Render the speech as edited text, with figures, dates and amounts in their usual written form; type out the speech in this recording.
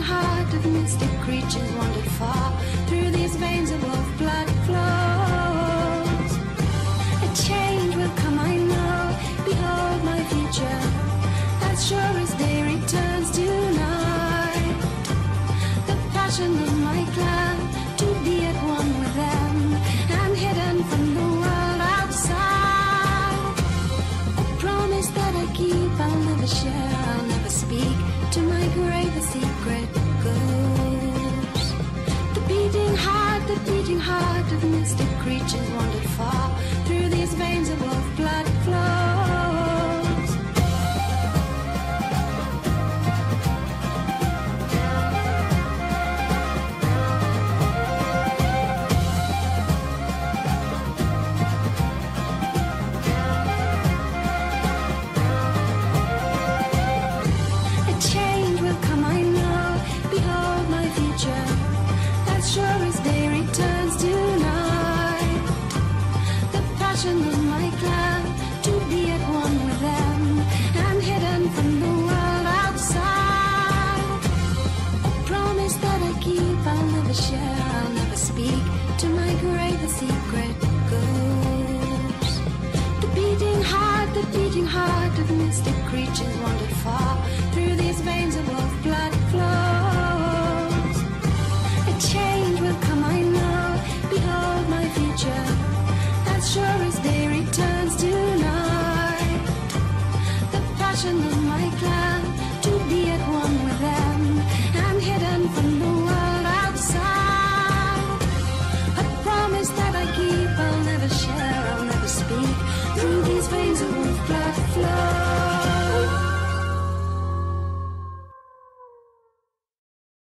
heart of mystic creatures wandered far. Through these veins of wolf blood flows. A change will come, I know. Behold my future, as sure as day returns tonight. The passion of my clan, to be at one with them, and hidden from the world outside. A promise that I keep, I'll never share, I'll never speak. To my grave the secret goes. The beating heart of mystic creatures wandered far. Through these veins of wolf blood flows. A change will come, I know. Behold my future, as sure as day returns tonight. The passion of my clan, to be at one with them, and hidden from the world outside. A promise that I keep, I'll never share, I'll never speak. To my grave the secret goes. The beating heart of mystic creatures wandered far. Through these veins of wolf blood flows. A change will come, I know. Behold my future, as sure as day returns tonight. The passion of my clan, to be at one with them, and hidden from the world outside. A promise that I keep, I'll never share, I'll never speak. Through these veins of wolf blood flow.